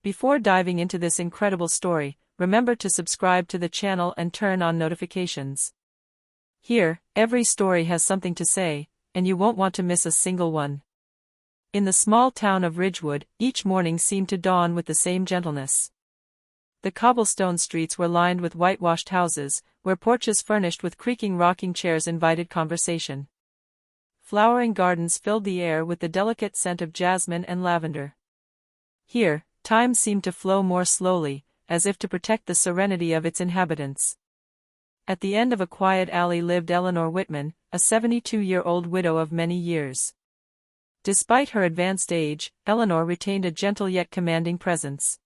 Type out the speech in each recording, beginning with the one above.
Before diving into this incredible story, remember to subscribe to the channel and turn on notifications. Here, every story has something to say, and you won't want to miss a single one. In the small town of Ridgewood, each morning seemed to dawn with the same gentleness. The cobblestone streets were lined with whitewashed houses, where porches furnished with creaking rocking chairs invited conversation. Flowering gardens filled the air with the delicate scent of jasmine and lavender. Here, time seemed to flow more slowly, as if to protect the serenity of its inhabitants. At the end of a quiet alley lived Eleanor Whitman, a 72-year-old widow of many years. Despite her advanced age, Eleanor retained a gentle yet commanding presence.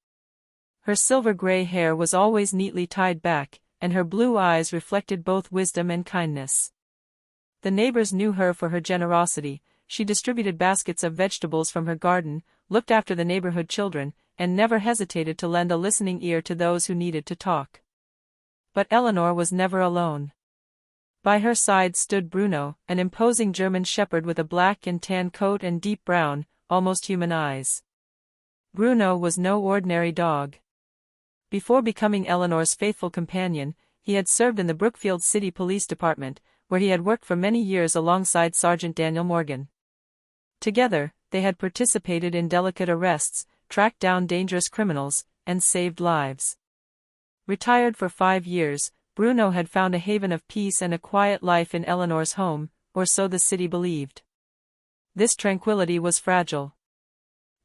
Her silver-gray hair was always neatly tied back, and her blue eyes reflected both wisdom and kindness. The neighbors knew her for her generosity. She distributed baskets of vegetables from her garden, looked after the neighborhood children, and never hesitated to lend a listening ear to those who needed to talk. But Eleanor was never alone. By her side stood Bruno, an imposing German shepherd with a black and tan coat and deep brown, almost human eyes. Bruno was no ordinary dog. Before becoming Eleanor's faithful companion, he had served in the Brookfield City Police Department, where he had worked for many years alongside Sergeant Daniel Morgan. Together, they had participated in delicate arrests, tracked down dangerous criminals, and saved lives. Retired for 5 years, Bruno had found a haven of peace and a quiet life in Eleanor's home, or so the city believed. This tranquility was fragile.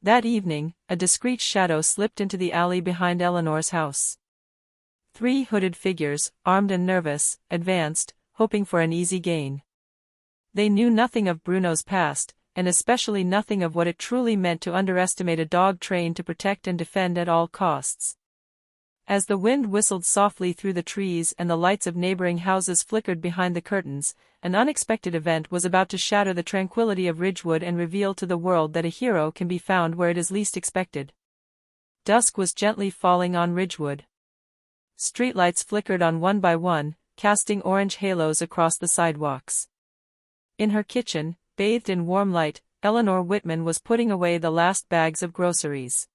That evening, a discreet shadow slipped into the alley behind Eleanor's house. 3 hooded figures, armed and nervous, advanced, hoping for an easy gain. They knew nothing of Bruno's past, and especially nothing of what it truly meant to underestimate a dog trained to protect and defend at all costs. As the wind whistled softly through the trees and the lights of neighboring houses flickered behind the curtains, an unexpected event was about to shatter the tranquility of Ridgewood and reveal to the world that a hero can be found where it is least expected. Dusk was gently falling on Ridgewood. Streetlights flickered on one by one, casting orange halos across the sidewalks. In her kitchen, bathed in warm light, Eleanor Whitman was putting away the last bags of groceries.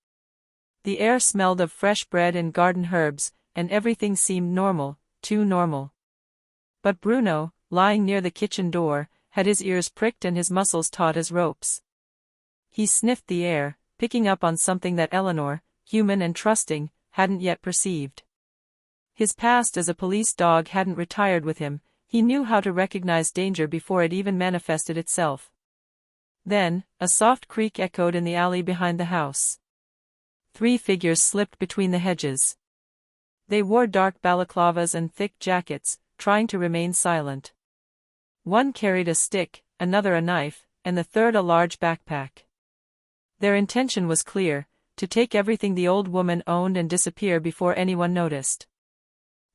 The air smelled of fresh bread and garden herbs, and everything seemed normal, too normal. But Bruno, lying near the kitchen door, had his ears pricked and his muscles taut as ropes. He sniffed the air, picking up on something that Eleanor, human and trusting, hadn't yet perceived. His past as a police dog hadn't retired with him. He knew how to recognize danger before it even manifested itself. Then, a soft creak echoed in the alley behind the house. 3 figures slipped between the hedges. They wore dark balaclavas and thick jackets, trying to remain silent. One carried a stick, another a knife, and the third a large backpack. Their intention was clear: to take everything the old woman owned and disappear before anyone noticed.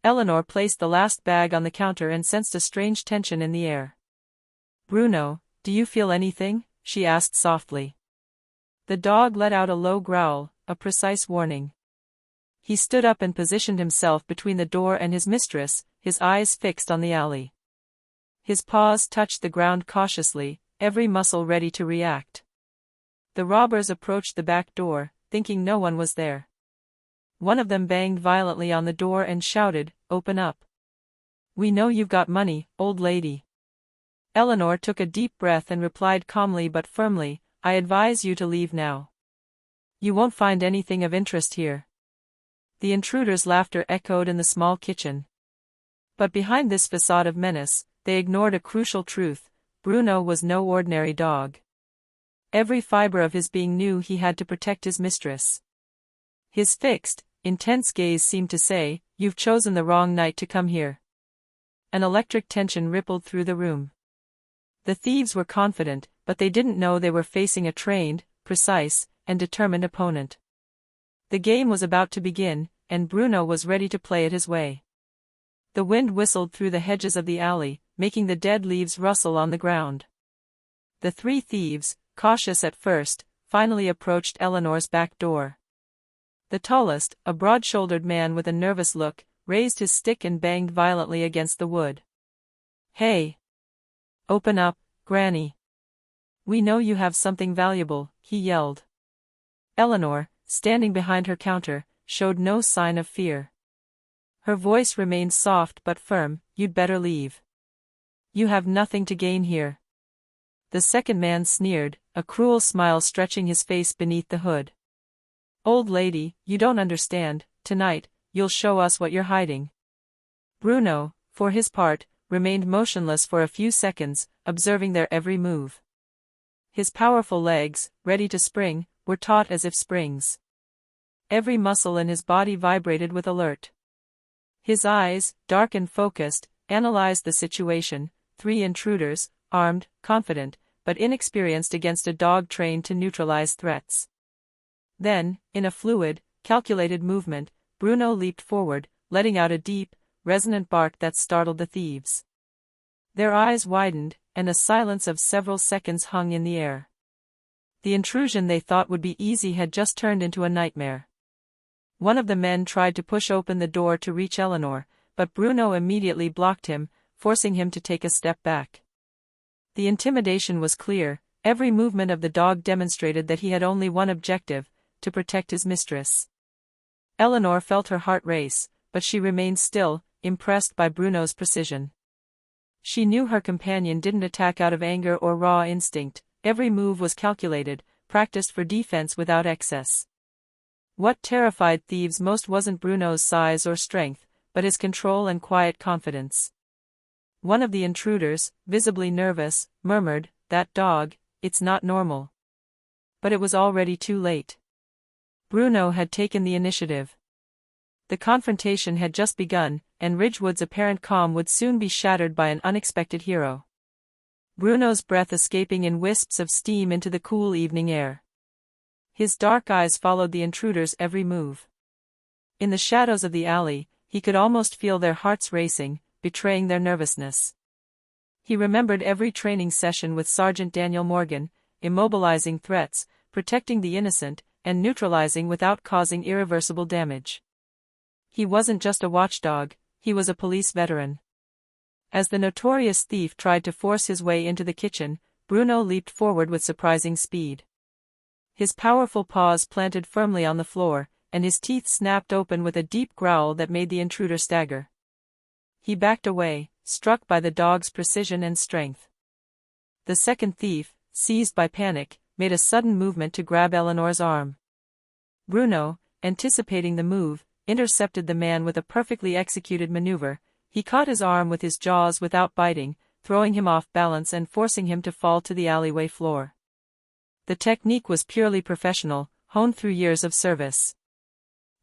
Eleanor placed the last bag on the counter and sensed a strange tension in the air. "Bruno, do you feel anything?" she asked softly. The dog let out a low growl, a precise warning. He stood up and positioned himself between the door and his mistress, his eyes fixed on the alley. His paws touched the ground cautiously, every muscle ready to react. The robbers approached the back door, thinking no one was there. One of them banged violently on the door and shouted, "Open up. We know you've got money, old lady." Eleanor took a deep breath and replied calmly but firmly, "I advise you to leave now. You won't find anything of interest here." The intruder's laughter echoed in the small kitchen. But behind this facade of menace, they ignored a crucial truth: Bruno was no ordinary dog. Every fiber of his being knew he had to protect his mistress. His fixed, intense gaze seemed to say, "You've chosen the wrong night to come here." An electric tension rippled through the room. The thieves were confident, but they didn't know they were facing a trained, precise, and determined opponent. The game was about to begin, and Bruno was ready to play it his way. The wind whistled through the hedges of the alley, making the dead leaves rustle on the ground. The 3 thieves, cautious at first, finally approached Eleanor's back door. The tallest, a broad-shouldered man with a nervous look, raised his stick and banged violently against the wood. "Hey! Open up, Granny. We know you have something valuable," he yelled. Eleanor, standing behind her counter, showed no sign of fear. Her voice remained soft but firm, "You'd better leave. You have nothing to gain here." The second man sneered, a cruel smile stretching his face beneath the hood. "Old lady, you don't understand. Tonight, you'll show us what you're hiding." Bruno, for his part, remained motionless for a few seconds, observing their every move. His powerful legs, ready to spring, were taut as if springs. Every muscle in his body vibrated with alert. His eyes, dark and focused, analyzed the situation. 3 intruders, armed, confident, but inexperienced against a dog trained to neutralize threats. Then, in a fluid, calculated movement, Bruno leaped forward, letting out a deep, resonant bark that startled the thieves. Their eyes widened, and a silence of several seconds hung in the air. The intrusion they thought would be easy had just turned into a nightmare. One of the men tried to push open the door to reach Eleanor, but Bruno immediately blocked him, forcing him to take a step back. The intimidation was clear. Every movement of the dog demonstrated that he had only one objective: to protect his mistress. Eleanor felt her heart race, but she remained still, impressed by Bruno's precision. She knew her companion didn't attack out of anger or raw instinct. Every move was calculated, practiced for defense without excess. What terrified Thieves most wasn't Bruno's size or strength, but his control and quiet confidence. One of the intruders, visibly nervous, murmured, "That dog, it's not normal." But it was already too late. Bruno had taken the initiative. The confrontation had just begun, and Ridgewood's apparent calm would soon be shattered by an unexpected hero. Bruno's breath escaping in wisps of steam into the cool evening air. His dark eyes followed the intruder's every move. In the shadows of the alley, he could almost feel their hearts racing, betraying their nervousness. He remembered every training session with Sergeant Daniel Morgan, immobilizing threats, protecting the innocent, and neutralizing without causing irreversible damage. He wasn't just a watchdog, he was a police veteran. As the notorious thief tried to force his way into the kitchen, Bruno leaped forward with surprising speed. His powerful paws planted firmly on the floor, and his teeth snapped open with a deep growl that made the intruder stagger. He backed away, struck by the dog's precision and strength. The second thief, seized by panic, made a sudden movement to grab Eleanor's arm. Bruno, anticipating the move, intercepted the man with a perfectly executed maneuver. He caught his arm with his jaws without biting, throwing him off balance and forcing him to fall to the alleyway floor. The technique was purely professional, honed through years of service.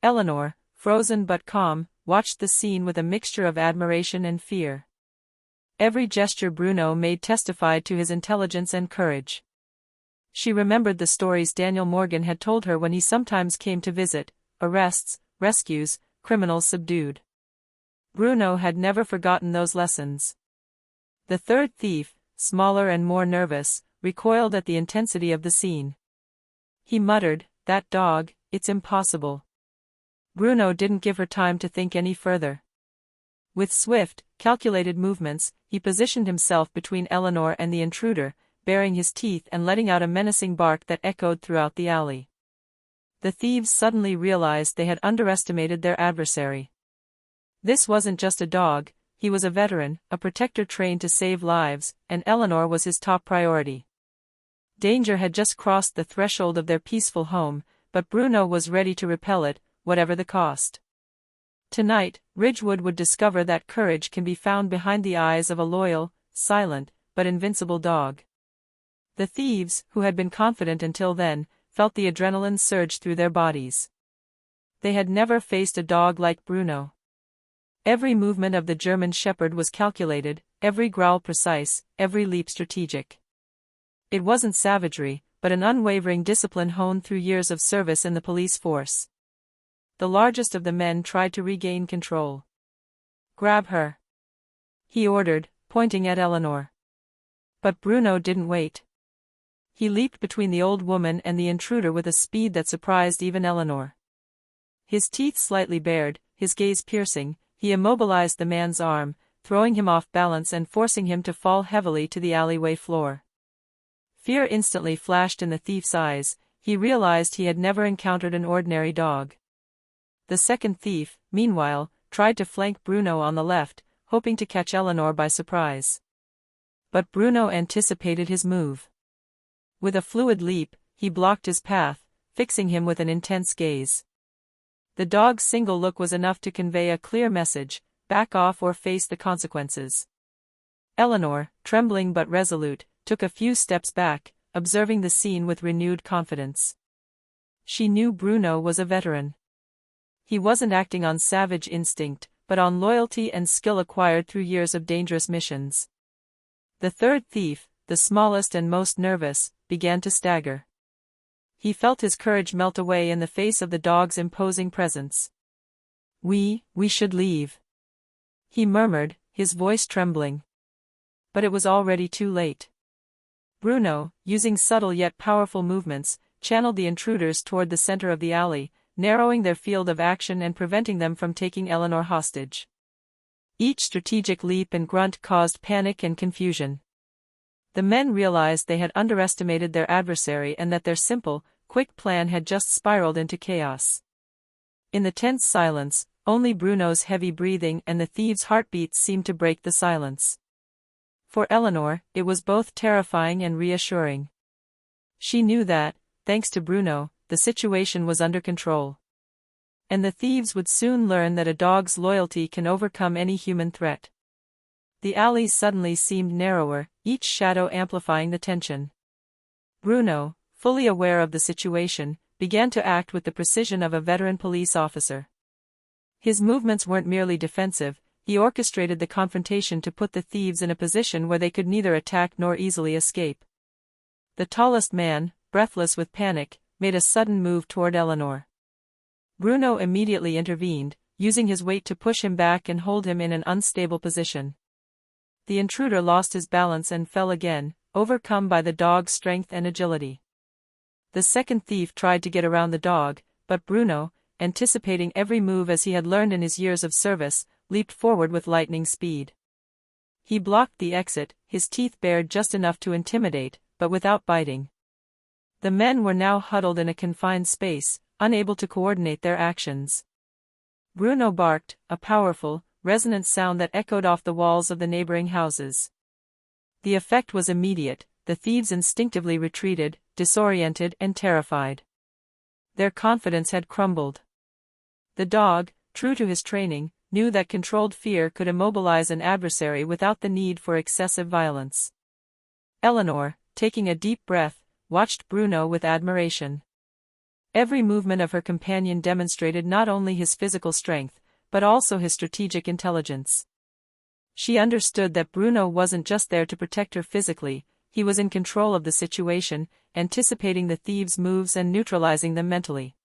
Eleanor, frozen but calm, watched the scene with a mixture of admiration and fear. Every gesture Bruno made testified to his intelligence and courage. She remembered the stories Daniel Morgan had told her when he sometimes came to visit: arrests, rescues, criminals subdued. Bruno had never forgotten those lessons. The third thief, smaller and more nervous, recoiled at the intensity of the scene. He muttered, "That dog, it's impossible." Bruno didn't give her time to think any further. With swift, calculated movements, he positioned himself between Eleanor and the intruder, baring his teeth and letting out a menacing bark that echoed throughout the alley. The thieves suddenly realized they had underestimated their adversary. This wasn't just a dog, he was a veteran, a protector trained to save lives, and Eleanor was his top priority. Danger had just crossed the threshold of their peaceful home, but Bruno was ready to repel it, whatever the cost. Tonight, Ridgewood would discover that courage can be found behind the eyes of a loyal, silent, but invincible dog. The thieves, who had been confident until then, felt the adrenaline surge through their bodies. They had never faced a dog like Bruno. Every movement of the German Shepherd was calculated, every growl precise, every leap strategic. It wasn't savagery, but an unwavering discipline honed through years of service in the police force. The largest of the men tried to regain control. "Grab her," he ordered, pointing at Eleanor. But Bruno didn't wait. He leaped between the old woman and the intruder with a speed that surprised even Eleanor. His teeth slightly bared, his gaze piercing, he immobilized the man's arm, throwing him off balance and forcing him to fall heavily to the alleyway floor. Fear instantly flashed in the thief's eyes. He realized he had never encountered an ordinary dog. The second thief, meanwhile, tried to flank Bruno on the left, hoping to catch Eleanor by surprise. But Bruno anticipated his move. With a fluid leap, he blocked his path, fixing him with an intense gaze. The dog's single look was enough to convey a clear message: back off or face the consequences. Eleanor, trembling but resolute, took a few steps back, observing the scene with renewed confidence. She knew Bruno was a veteran. He wasn't acting on savage instinct, but on loyalty and skill acquired through years of dangerous missions. The third thief, the smallest and most nervous, began to stagger. He felt his courage melt away in the face of the dog's imposing presence. We should leave," he murmured, his voice trembling. But it was already too late. Bruno, using subtle yet powerful movements, channeled the intruders toward the center of the alley, narrowing their field of action and preventing them from taking Eleanor hostage. Each strategic leap and grunt caused panic and confusion. The men realized they had underestimated their adversary and that their simple, quick plan had just spiraled into chaos. In the tense silence, only Bruno's heavy breathing and the thieves' heartbeats seemed to break the silence. For Eleanor, it was both terrifying and reassuring. She knew that, thanks to Bruno, the situation was under control. And the thieves would soon learn that a dog's loyalty can overcome any human threat. The alleys suddenly seemed narrower, each shadow amplifying the tension. Bruno, fully aware of the situation, began to act with the precision of a veteran police officer. His movements weren't merely defensive, he orchestrated the confrontation to put the thieves in a position where they could neither attack nor easily escape. The tallest man, breathless with panic, made a sudden move toward Eleanor. Bruno immediately intervened, using his weight to push him back and hold him in an unstable position. The intruder lost his balance and fell again, overcome by the dog's strength and agility. The second thief tried to get around the dog, but Bruno, anticipating every move as he had learned in his years of service, leaped forward with lightning speed. He blocked the exit, his teeth bared just enough to intimidate, but without biting. The men were now huddled in a confined space, unable to coordinate their actions. Bruno barked, a powerful, resonant sound that echoed off the walls of the neighboring houses. The effect was immediate, the thieves instinctively retreated, disoriented and terrified. Their confidence had crumbled. The dog, true to his training, knew that controlled fear could immobilize an adversary without the need for excessive violence. Eleanor, taking a deep breath, watched Bruno with admiration. Every movement of her companion demonstrated not only his physical strength, but also his strategic intelligence. She understood that Bruno wasn't just there to protect her physically, he was in control of the situation, anticipating the thieves' moves and neutralizing them mentally.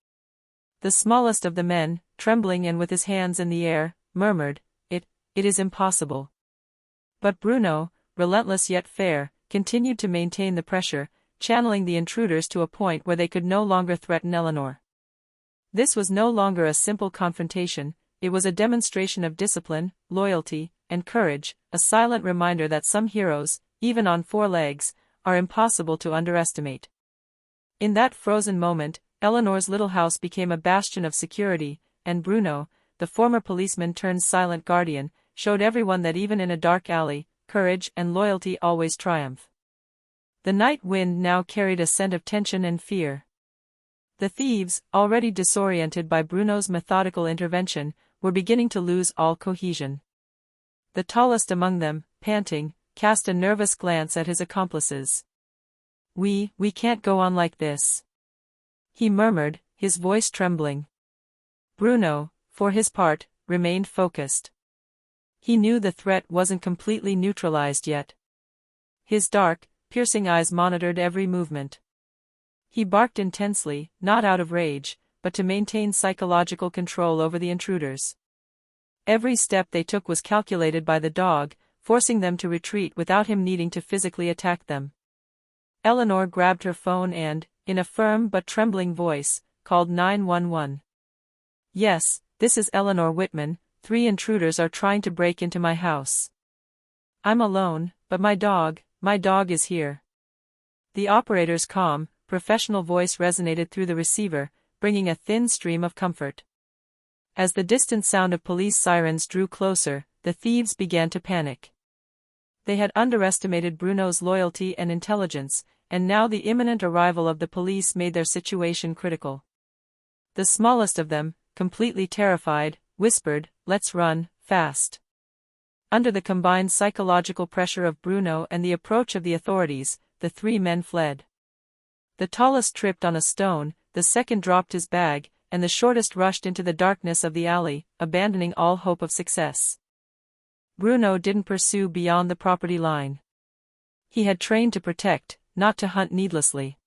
The smallest of the men, trembling and with his hands in the air, murmured, It is impossible." But Bruno, relentless yet fair, continued to maintain the pressure, channeling the intruders to a point where they could no longer threaten Eleanor. This was no longer a simple confrontation, it was a demonstration of discipline, loyalty, and courage, a silent reminder that some heroes, even on four legs, are impossible to underestimate. In that frozen moment, Eleanor's little house became a bastion of security, and Bruno, the former policeman turned silent guardian, showed everyone that even in a dark alley, courage and loyalty always triumph. The night wind now carried a scent of tension and fear. The thieves, already disoriented by Bruno's methodical intervention, were beginning to lose all cohesion. The tallest among them, panting, cast a nervous glance at his accomplices. We can't go on like this," he murmured, his voice trembling. Bruno, for his part, remained focused. He knew the threat wasn't completely neutralized yet. His dark, piercing eyes monitored every movement. He barked intensely, not out of rage, but to maintain psychological control over the intruders. Every step they took was calculated by the dog, forcing them to retreat without him needing to physically attack them. Eleanor grabbed her phone and, in a firm but trembling voice, called 911. "Yes, this is Eleanor Whitman, 3 intruders are trying to break into my house. I'm alone, but my dog is here." The operator's calm, professional voice resonated through the receiver, bringing a thin stream of comfort. As the distant sound of police sirens drew closer, the thieves began to panic. They had underestimated Bruno's loyalty and intelligence, and now the imminent arrival of the police made their situation critical. The smallest of them, completely terrified, whispered, "Let's run, fast." Under the combined psychological pressure of Bruno and the approach of the authorities, the three men fled. The tallest tripped on a stone, the second dropped his bag, and the shortest rushed into the darkness of the alley, abandoning all hope of success. Bruno didn't pursue beyond the property line. He had trained to protect, not to hunt needlessly.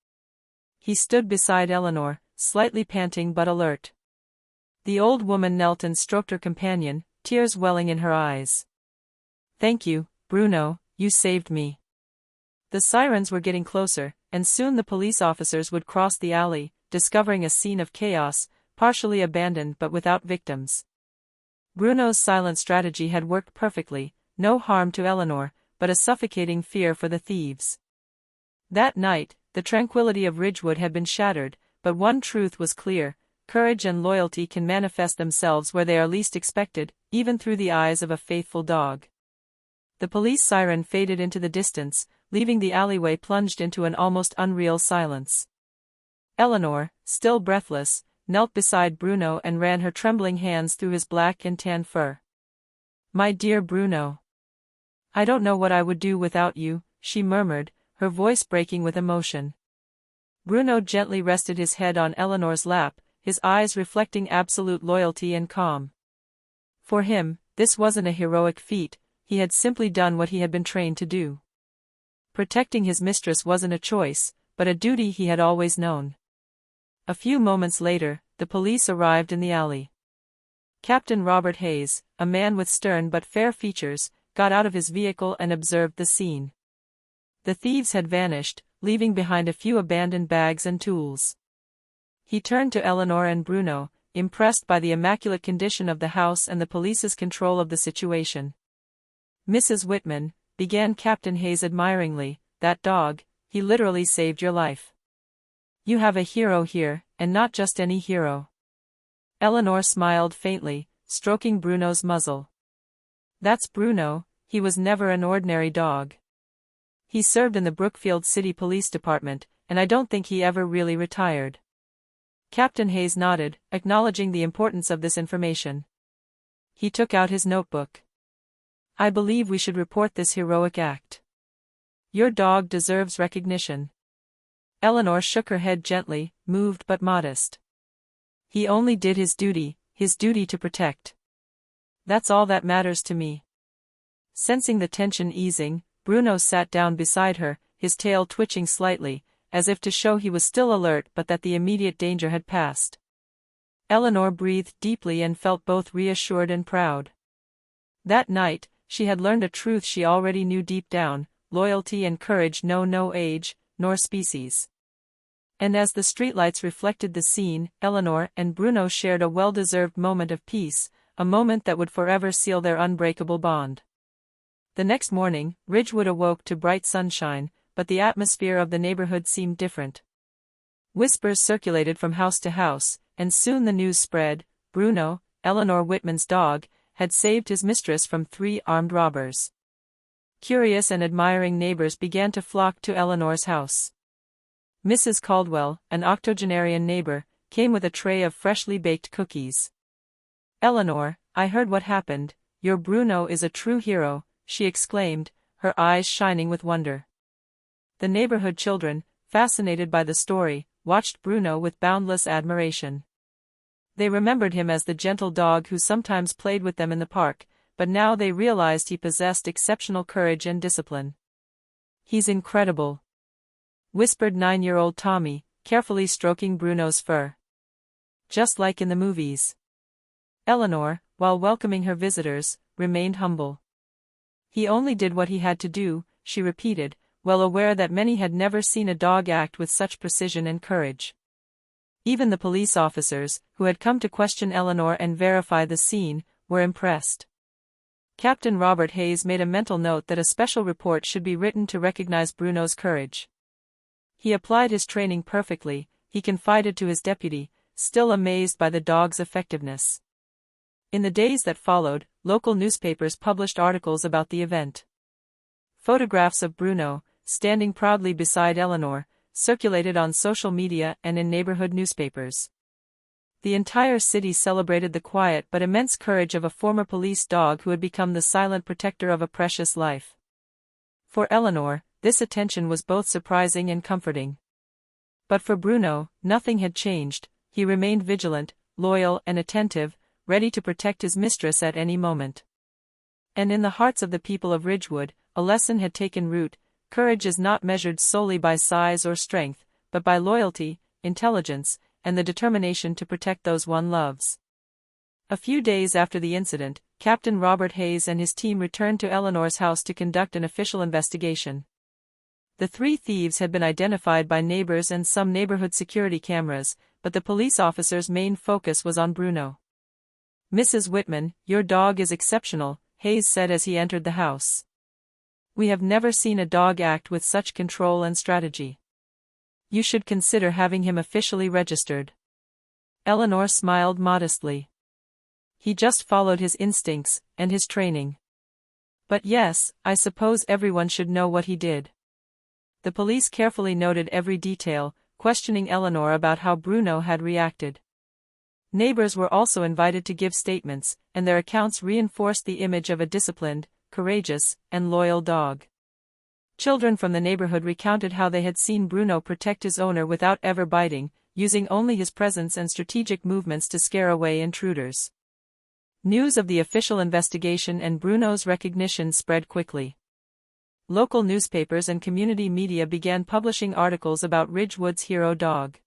He stood beside Eleanor, slightly panting but alert. The old woman knelt and stroked her companion, tears welling in her eyes. "Thank you, Bruno, you saved me." The sirens were getting closer, and soon the police officers would cross the alley, discovering a scene of chaos, partially abandoned but without victims. Bruno's silent strategy had worked perfectly, no harm to Eleanor, but a suffocating fear for the thieves. That night, the tranquility of Ridgewood had been shattered, but one truth was clear: courage and loyalty can manifest themselves where they are least expected, even through the eyes of a faithful dog. The police siren faded into the distance, leaving the alleyway plunged into an almost unreal silence. Eleanor, still breathless, knelt beside Bruno and ran her trembling hands through his black and tan fur. "My dear Bruno. I don't know what I would do without you," she murmured, her voice breaking with emotion. Bruno gently rested his head on Eleanor's lap, his eyes reflecting absolute loyalty and calm. For him, this wasn't a heroic feat, he had simply done what he had been trained to do. Protecting his mistress wasn't a choice, but a duty he had always known. A few moments later, the police arrived in the alley. Captain Robert Hayes, a man with stern but fair features, got out of his vehicle and observed the scene. The thieves had vanished, leaving behind a few abandoned bags and tools. He turned to Eleanor and Bruno, impressed by the immaculate condition of the house and the police's control of the situation. "Mrs. Whitman," began Captain Hayes admiringly, "that dog, he literally saved your life. You have a hero here, and not just any hero." Eleanor smiled faintly, stroking Bruno's muzzle. "That's Bruno, he was never an ordinary dog. He served in the Brookfield City Police Department, and I don't think he ever really retired." Captain Hayes nodded, acknowledging the importance of this information. He took out his notebook. "I believe we should report this heroic act. Your dog deserves recognition." Eleanor shook her head gently, moved but modest. "He only did his duty to protect. That's all that matters to me." Sensing the tension easing, Bruno sat down beside her, his tail twitching slightly, as if to show he was still alert but that the immediate danger had passed. Eleanor breathed deeply and felt both reassured and proud. That night, she had learned a truth she already knew deep down: loyalty and courage know no age, nor species. And as the streetlights reflected the scene, Eleanor and Bruno shared a well-deserved moment of peace, a moment that would forever seal their unbreakable bond. The next morning, Ridgewood awoke to bright sunshine, but the atmosphere of the neighborhood seemed different. Whispers circulated from house to house, and soon the news spread: Bruno, Eleanor Whitman's dog, had saved his mistress from 3 armed robbers. Curious and admiring neighbors began to flock to Eleanor's house. Mrs. Caldwell, an octogenarian neighbor, came with a tray of freshly baked cookies. "Eleanor, I heard what happened. Your Bruno is a true hero," she exclaimed, her eyes shining with wonder. The neighborhood children, fascinated by the story, watched Bruno with boundless admiration. They remembered him as the gentle dog who sometimes played with them in the park, but now they realized he possessed exceptional courage and discipline. "He's incredible," whispered 9-year-old Tommy, carefully stroking Bruno's fur. "Just like in the movies." Eleanor, while welcoming her visitors, remained humble. "He only did what he had to do," she repeated, well aware that many had never seen a dog act with such precision and courage. Even the police officers, who had come to question Eleanor and verify the scene, were impressed. Captain Robert Hayes made a mental note that a special report should be written to recognize Bruno's courage. He applied his training perfectly, he confided to his deputy, still amazed by the dog's effectiveness. In the days that followed, local newspapers published articles about the event. Photographs of Bruno, standing proudly beside Eleanor, circulated on social media and in neighborhood newspapers. The entire city celebrated the quiet but immense courage of a former police dog who had become the silent protector of a precious life. For Eleanor, this attention was both surprising and comforting. But for Bruno, nothing had changed. He remained vigilant, loyal and attentive, ready to protect his mistress at any moment. And in the hearts of the people of Ridgewood, a lesson had taken root: courage is not measured solely by size or strength, but by loyalty, intelligence, and the determination to protect those one loves. A few days after the incident, Captain Robert Hayes and his team returned to Eleanor's house to conduct an official investigation. The three thieves had been identified by neighbors and some neighborhood security cameras, but the police officer's main focus was on Bruno. "Mrs. Whitman, your dog is exceptional," Hayes said as he entered the house. "We have never seen a dog act with such control and strategy. You should consider having him officially registered." Eleanor smiled modestly. "He just followed his instincts and his training. But yes, I suppose everyone should know what he did." The police carefully noted every detail, questioning Eleanor about how Bruno had reacted. Neighbors were also invited to give statements, and their accounts reinforced the image of a disciplined, courageous, and loyal dog. Children from the neighborhood recounted how they had seen Bruno protect his owner without ever biting, using only his presence and strategic movements to scare away intruders. News of the official investigation and Bruno's recognition spread quickly. Local newspapers and community media began publishing articles about Ridgewood's hero dog.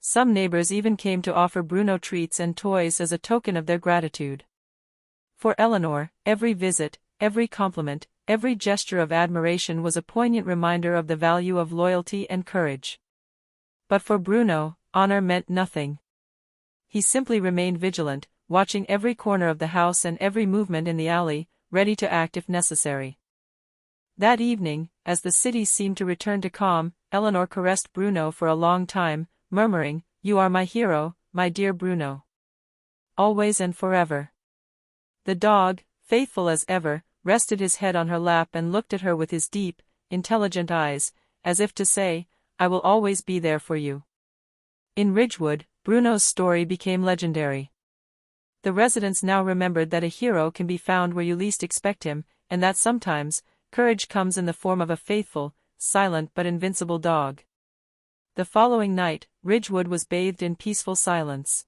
Some neighbors even came to offer Bruno treats and toys as a token of their gratitude. For Eleanor, every visit, every compliment, every gesture of admiration was a poignant reminder of the value of loyalty and courage. But for Bruno, honor meant nothing. He simply remained vigilant, watching every corner of the house and every movement in the alley, ready to act if necessary. That evening, as the city seemed to return to calm, Eleanor caressed Bruno for a long time, murmuring, "You are my hero, my dear Bruno. Always and forever." The dog, faithful as ever, rested his head on her lap and looked at her with his deep, intelligent eyes, as if to say, "I will always be there for you." In Ridgewood, Bruno's story became legendary. The residents now remembered that a hero can be found where you least expect him, and that sometimes, courage comes in the form of a faithful, silent but invincible dog. The following night, Ridgewood was bathed in peaceful silence.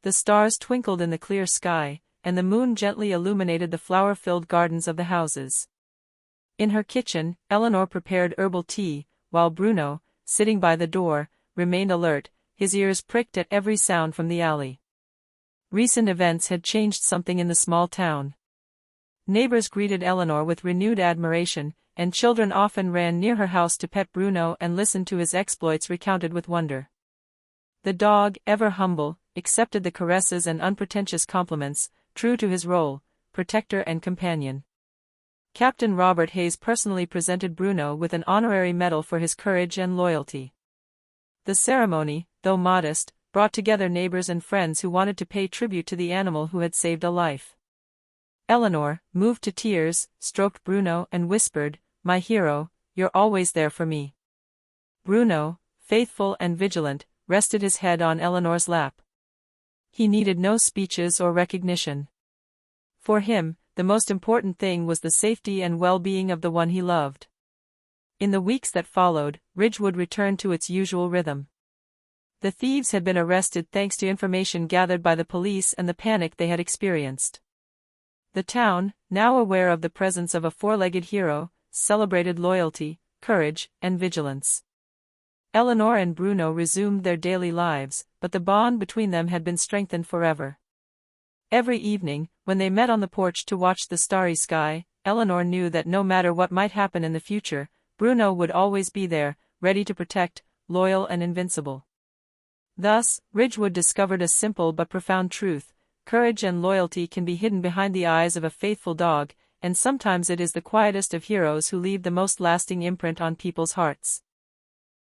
The stars twinkled in the clear sky, and the moon gently illuminated the flower-filled gardens of the houses. In her kitchen, Eleanor prepared herbal tea, while Bruno, sitting by the door, remained alert, his ears pricked at every sound from the alley. Recent events had changed something in the small town. Neighbors greeted Eleanor with renewed admiration, and children often ran near her house to pet Bruno and listen to his exploits recounted with wonder. The dog, ever humble, accepted the caresses and unpretentious compliments, true to his role, protector and companion. Captain Robert Hayes personally presented Bruno with an honorary medal for his courage and loyalty. The ceremony, though modest, brought together neighbors and friends who wanted to pay tribute to the animal who had saved a life. Eleanor, moved to tears, stroked Bruno and whispered, "My hero, you're always there for me." Bruno, faithful and vigilant, rested his head on Eleanor's lap. He needed no speeches or recognition. For him, the most important thing was the safety and well-being of the one he loved. In the weeks that followed, Ridgewood returned to its usual rhythm. The thieves had been arrested thanks to information gathered by the police and the panic they had experienced. The town, now aware of the presence of a four-legged hero, celebrated loyalty, courage, and vigilance. Eleanor and Bruno resumed their daily lives, but the bond between them had been strengthened forever. Every evening, when they met on the porch to watch the starry sky, Eleanor knew that no matter what might happen in the future, Bruno would always be there, ready to protect, loyal and invincible. Thus, Ridgewood discovered a simple but profound truth: courage and loyalty can be hidden behind the eyes of a faithful dog, and sometimes it is the quietest of heroes who leave the most lasting imprint on people's hearts.